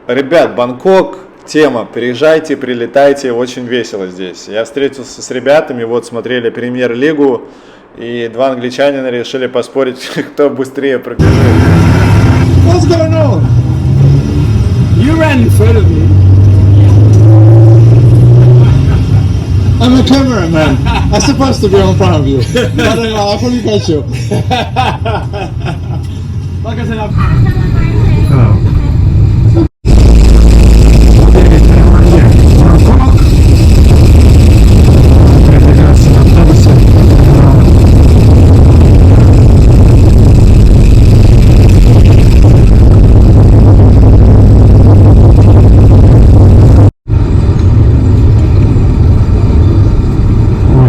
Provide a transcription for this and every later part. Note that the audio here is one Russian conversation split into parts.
Ребят, Бангкок, тема, приезжайте, прилетайте, очень весело здесь. Я встретился с ребятами, вот смотрели премьер-лигу, и два англичанина решили поспорить, кто быстрее пробежит. What's going on? You ran in front of me. I'm a cameraman. I'm supposed to be in front of you. But I fully got you. Like I said, Hello.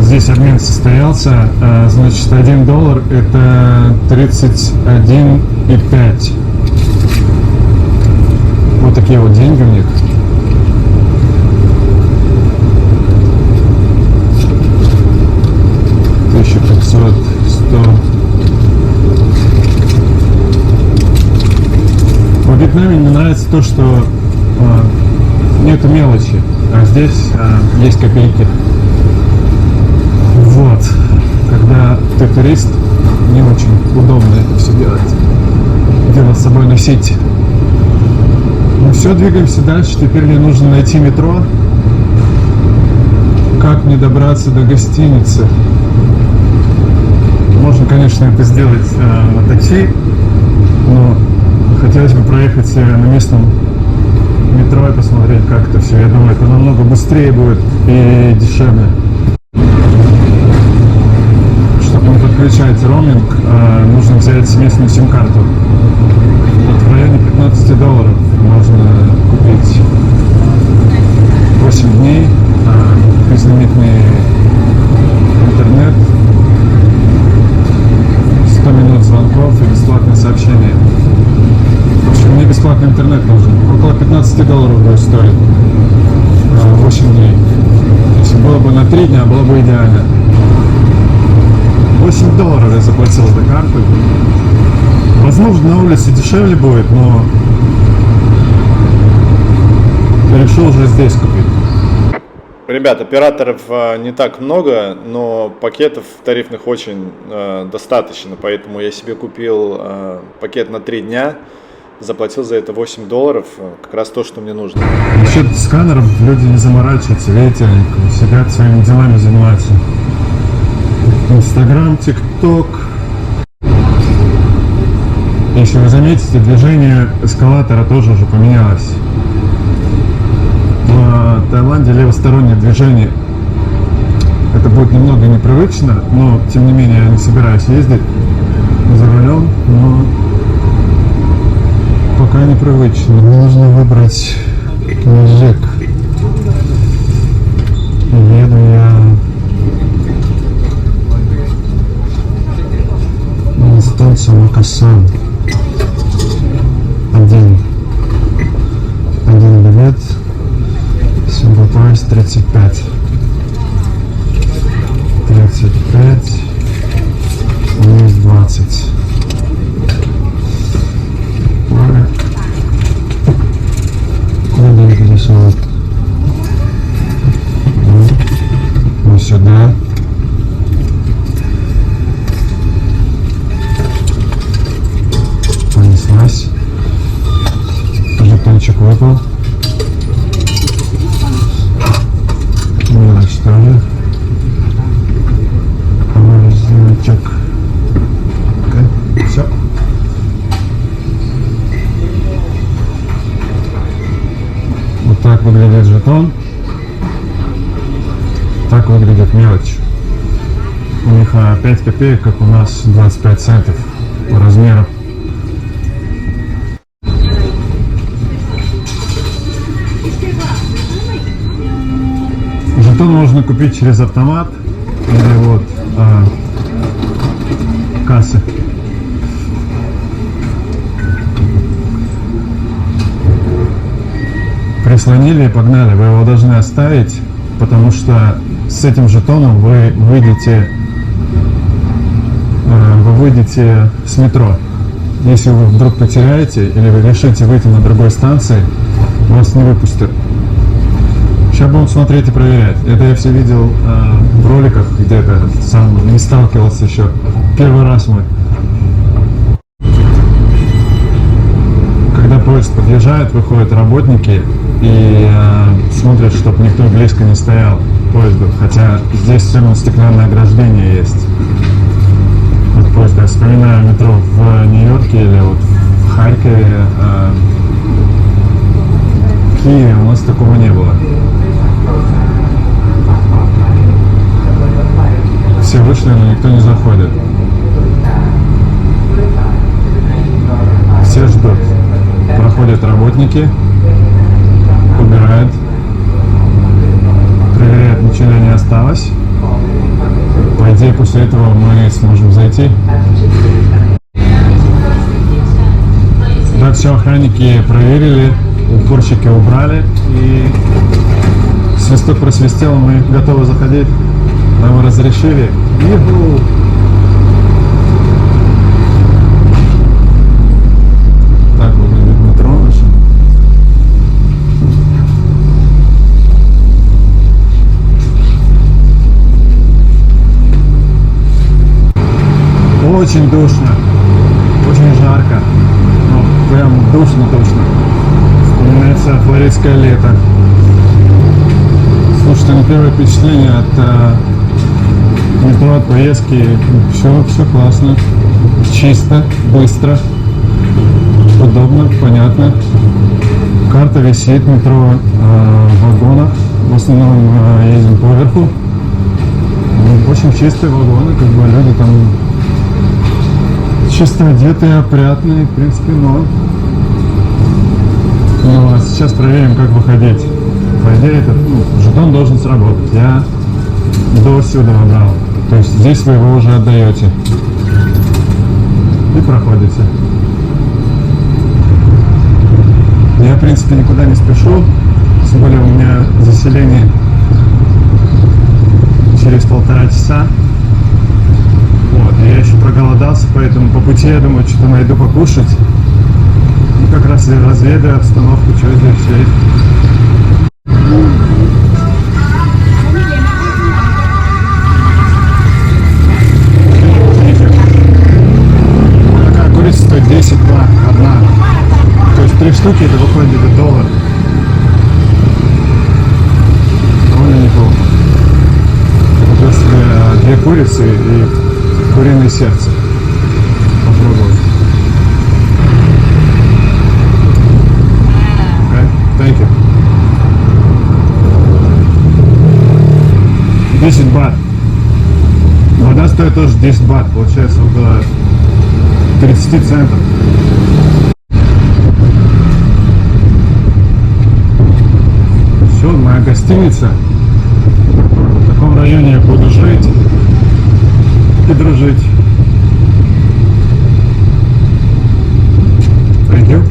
Здесь обмен состоялся, значит, $1 это 31,5. Вот такие вот деньги у них. $1500, 100. В Вьетнаме мне нравится то, что нету мелочи, а здесь есть копейки. Вот, когда ты турист, не очень удобно это все делать, дело с собой носить. Ну все, двигаемся дальше. Теперь мне нужно найти метро. Как мне добраться до гостиницы? Можно, конечно, это сделать на такси, но хотелось бы проехать на местном метро и посмотреть, как это все. Я думаю, это намного быстрее будет и дешевле. Подключать роуминг, нужно взять местную сим-карту. Вот в районе $15 можно купить 8 дней, безлимитный интернет, 100 минут звонков и бесплатные сообщения. В общем, мне бесплатный интернет нужен. Около $15 будет стоить 8 дней. Если было бы на 3 дня, было бы идеально. $8 я заплатил за карту. Возможно, на улице дешевле будет, но решил уже здесь купить. Ребят, операторов не так много, но пакетов тарифных очень достаточно, поэтому я себе купил пакет на 3 дня, заплатил за это $8, как раз то, что мне нужно. Насчет сканеров люди не заморачиваются, видите, они сидят своими делами занимаются. Инстаграм, ТикТок. Если вы заметите, движение эскалатора тоже уже поменялось. В Таиланде левостороннее движение. Это будет немного непривычно, но тем не менее я не собираюсь ездить за рулем, но пока непривычно. Мне нужно выбрать книжек. Еду я на станцию Макасан. Один билет. Single price 35. 35 минус 20. Куда интересует? Вот сюда. Понеслась. Жетончик выпал. Мелочь тоже. Резиночек. Все. Вот так выглядит жетон. Так выглядит мелочь. У них 5 копеек, как у нас 25 центов по размеру. Жетон можно купить через автомат или вот кассы. Прислонили и погнали. Вы его должны оставить, потому что с этим жетоном вы выйдете с метро. Если вы вдруг потеряете или вы решите выйти на другой станции, вас не выпустят. Сейчас будем смотреть и проверять. Это я все видел в роликах где-то, сам не сталкивался еще. Первый раз мы. Когда поезд подъезжает, выходят работники и смотрят, чтобы никто близко не стоял к поезду. Хотя здесь все равно стеклянное ограждение есть. Вот поезд, я вспоминаю метро в Нью-Йорке или вот в Харькове, в Киеве у нас такого не было. Все вышли, но никто не заходит. Все ждут. Проходят работники, убирают, проверяют, ничего не осталось. По идее, после этого мы сможем зайти. Да, все, охранники проверили, упорщики убрали, и свисток просвистел, мы готовы заходить. Нам разрешили. Иху! Так выглядит метро наше. Очень душно, очень жарко, ну, прям душно. Вспоминается флоридское лето. Слушайте, ну первое впечатление от метро, от поездки, все классно, чисто, быстро, удобно, понятно. Карта висит, метро в вагонах, в основном едем поверху. Очень чистые вагоны, как бы люди там чисто одетые, опрятные, в принципе, но... Ну, а сейчас проверим, как выходить. По идее, этот жетон должен сработать. Я до сюда выбрал. То есть здесь вы его уже отдаете. И проходите. Я, в принципе, никуда не спешу. Тем более у меня заселение через 1,5 часа. Вот, я еще проголодался, поэтому по пути, я думаю, что-то найду покушать. И как раз я разведаю обстановку, что здесь есть. Такая курица стоит 10 бат одна. То есть 3 штуки, это выходит где-то $1. Довольно неплохо. Купил себе 2 курицы и куриное сердце. Попробую. Thank you. 10 бат. Вода стоит тоже 10 бат. Получается около 30 центов. Все, моя гостиница. В таком районе я буду жить и дружить. Thank you.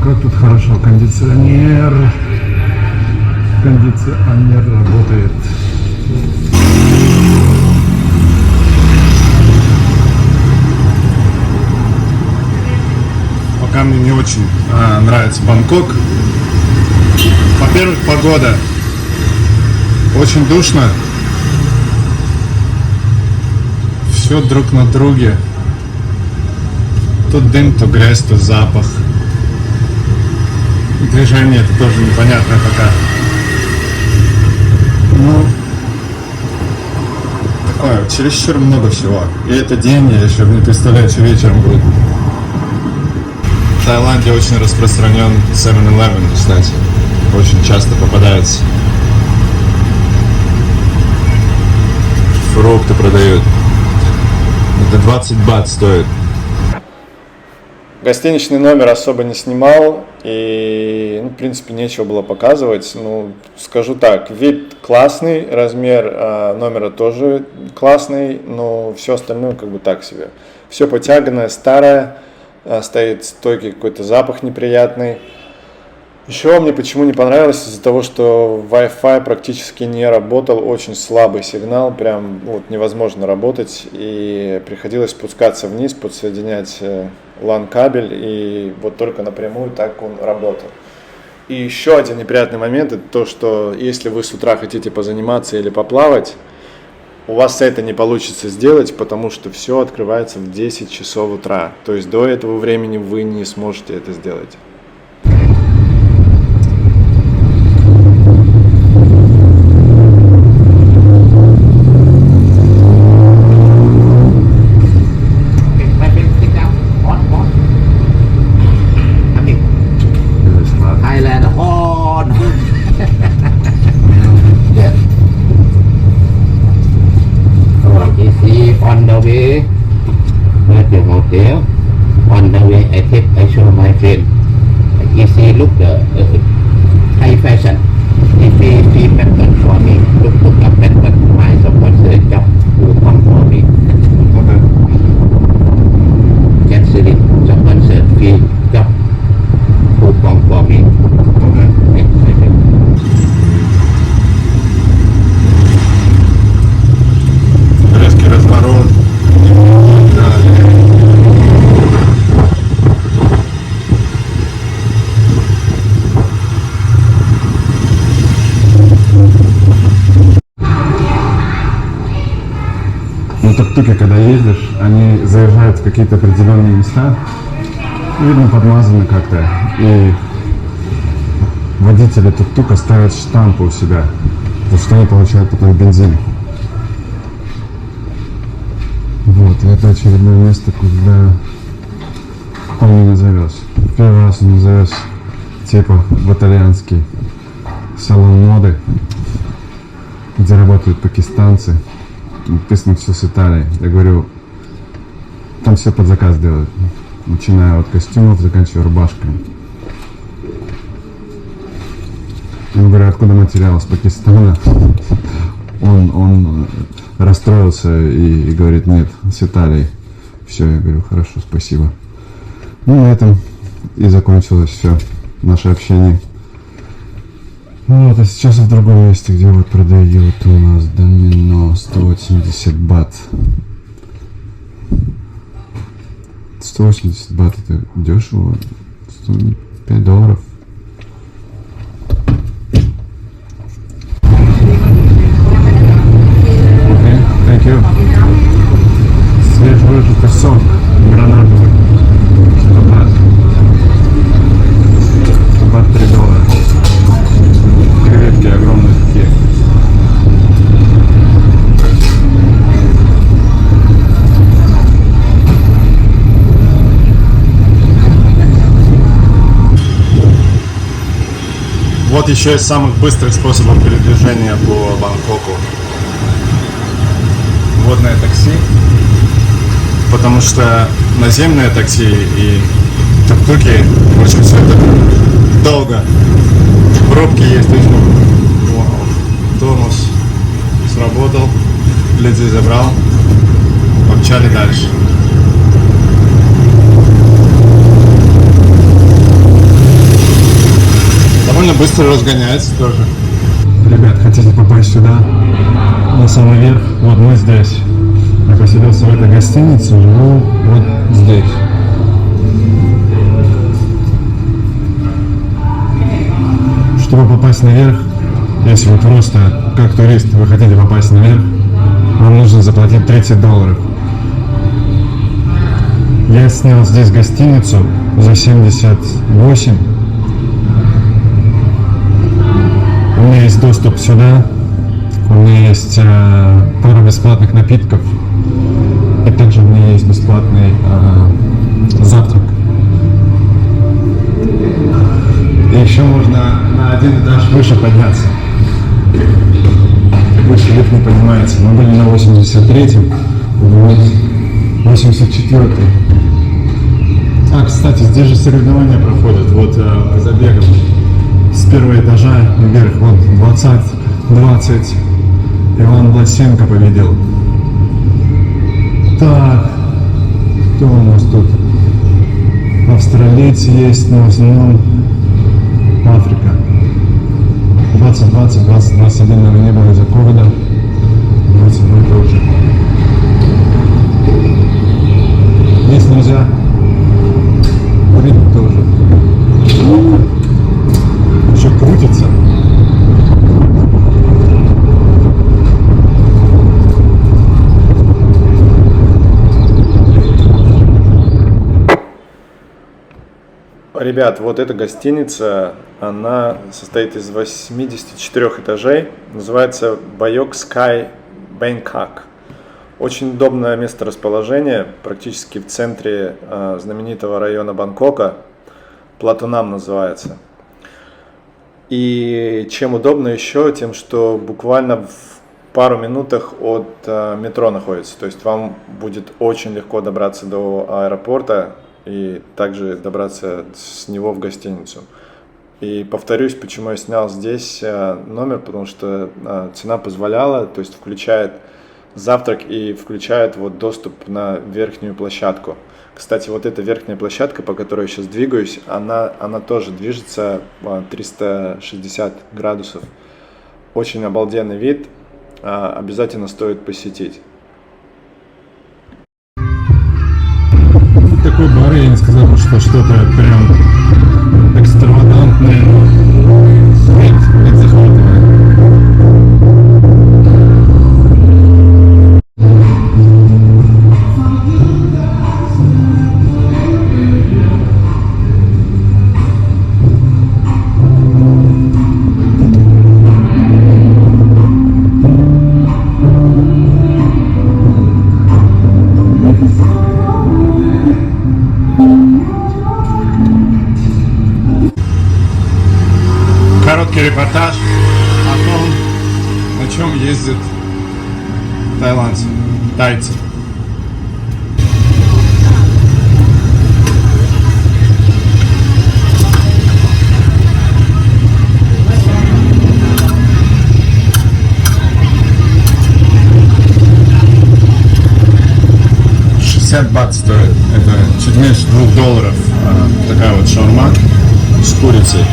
Как тут хорошо, кондиционер работает. Пока мне не очень нравится Бангкок. Во-первых, погода. Очень душно. Все друг на друге. То дым, то грязь, то запах. Движение это тоже непонятное пока. Ну, такое, чересчур много всего. И это день, я еще не представляю, что вечером будет. В Таиланде очень распространен 7-Eleven, кстати. Очень часто попадается. Фрукты продают. Это 20 бат стоит. Гостиничный номер особо не снимал, и, в принципе, нечего было показывать. Скажу так, вид классный, размер номера тоже классный, но все остальное как бы так себе. Все потяганное, старое, стоит стойкий какой-то запах неприятный. Еще мне почему не понравилось из-за того, что Wi-Fi практически не работал, очень слабый сигнал, прям вот невозможно работать, и приходилось спускаться вниз, подсоединять LAN кабель, и вот только напрямую так он работал. И еще один неприятный момент, это то, что если вы с утра хотите позаниматься или поплавать, у вас это не получится сделать, потому что все открывается в 10 часов утра, то есть до этого времени вы не сможете это сделать. Thailand on. Easy on the way. At the hotel. On the way, I show my friend. Easy look the high fashion. Easy pattern for me. Look up pattern. My sponsor job who come for me. Cancel it. Sponsor fee job who come for me. Резкий разворот. На тук-туке, когда ездишь, они заезжают в какие-то определенные места, видно, подмазаны как-то, и водители тук-тука ставят штампы у себя, за что они получают потом бензин. Вот, это очередное место, куда он меня завез. Первый раз он меня завез типа в итальянский салон моды, где работают пакистанцы. Написано все с Италии. Я говорю, там все под заказ делают, начиная от костюмов, заканчивая рубашками. Я говорю, откуда материал? С Пакистана. Он расстроился и говорит, нет, с Италии. Все, я говорю, хорошо, спасибо. Ну, на этом и закончилось все наше общение. Вот, а сейчас в другом месте, где вот продают у нас домино, 180 бат. 180 бат это дешево, $5. Okay, thank you. Свежевыжатый сок гранатовый. 100 бат. 100 бат $3. Креветки огромные такие. Вот еще из самых быстрых способов передвижения по Бангкоку. Водное такси, потому что наземное такси и тук-туки очень все это долго. Пробки есть очень много. Вау. Тормоз сработал, людей забрал, помчали дальше. Довольно быстро разгоняется тоже. Ребят, хотите попасть сюда, на самый верх? Вот мы здесь. Я поселился в этой гостинице, живу вот здесь. Чтобы попасть наверх, если вы просто как турист, вы хотите попасть наверх, вам нужно заплатить $30. Я снял здесь гостиницу за 78. У меня есть доступ сюда, у меня есть пара бесплатных напитков, и также у меня есть бесплатный завтрак. И еще можно на один этаж выше подняться. Выше лифт не поднимается. Мы были на 83-м, вот 84-й. А, кстати, здесь же соревнования проходят, вот по забегам. С первого этажа вверх, вот 20. Иван Власенко победил. Так, кто у нас тут? Австралийцы есть, но в основном Африка. 2020, 2021, наверное, не было из-за ковида. 22 тоже. Здесь нельзя. Курить тоже. Еще крутится. Ребят, вот эта гостиница, она состоит из 84 этажей, называется Bayok Sky Bangkok. Очень удобное место расположения, практически в центре знаменитого района Бангкока, Платунам называется. И чем удобно еще, тем, что буквально в пару минутах от метро находится, то есть вам будет очень легко добраться до аэропорта, и также добраться с него в гостиницу. И повторюсь, почему я снял здесь номер, потому что цена позволяла, то есть включает завтрак и включает вот доступ на верхнюю площадку. Кстати, вот эта верхняя площадка, по которой я сейчас двигаюсь, она тоже движется 360 градусов. Очень обалденный вид, обязательно стоит посетить. Такой бар, я не сказал бы, что что-то прям экстравагантное. Вид захватывает. Короткий репортаж о том, на чем ездят тайландцы, тайцы. $60 стоит. Это чуть меньше $2. Такая вот шаурма с курицей.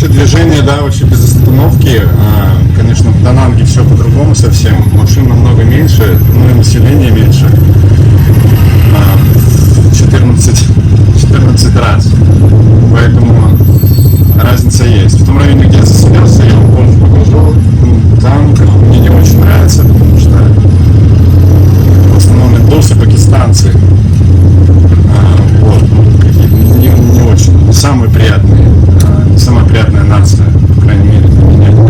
Движение, да, вообще без остановки. Конечно, в Дананге все по-другому совсем. Машин намного меньше, ну и население меньше. 14 раз. Поэтому разница есть. В том районе, где я заселился, я вам позже покажу. Там мне не очень нравится, потому что в основном индусы, пакистанцы. Вот, не очень. Не самые приятные. Самая приятная нация, по крайней мере, для меня.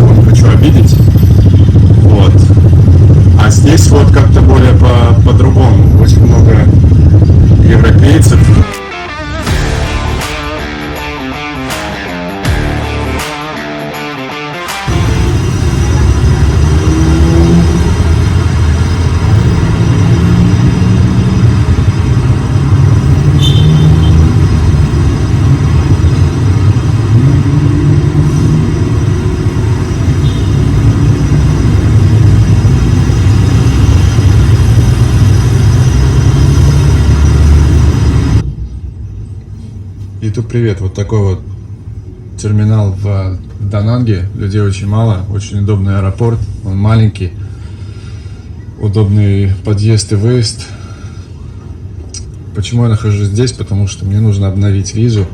привет. Вот такой вот терминал в Дананге. Людей очень мало, очень удобный аэропорт. Он маленький, удобный подъезд и выезд. Почему я нахожусь здесь? Потому что мне нужно обновить визу.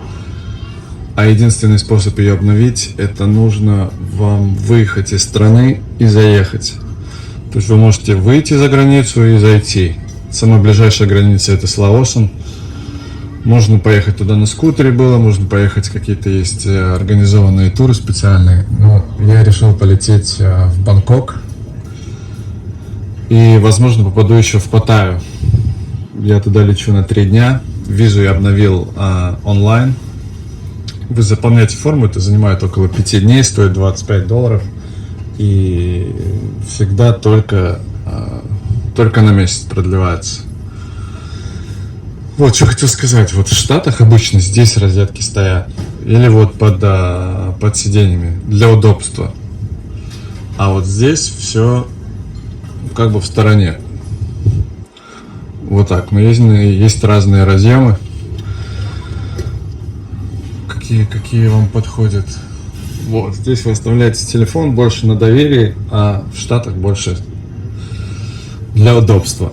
А единственный способ ее обновить, это нужно вам выехать из страны и заехать. То есть вы можете выйти за границу и зайти. Самая ближайшая граница это с Лаосом. Можно поехать туда на скутере было, можно поехать, какие-то есть организованные туры специальные. Но я решил полететь в Бангкок. И, возможно, попаду еще в Паттайю. Я туда лечу на 3 дня. Визу я обновил онлайн. Вы заполняете форму, это занимает около 5 дней, стоит $25. И всегда только на месяц продлевается. Вот, что хотел сказать. Вот в Штатах обычно здесь розетки стоят. Или вот под сиденьями. Для удобства. А вот здесь все как бы в стороне. Вот так. Но есть разные разъемы. Какие вам подходят. Вот, здесь вы оставляете телефон больше на доверии, а в Штатах больше для удобства.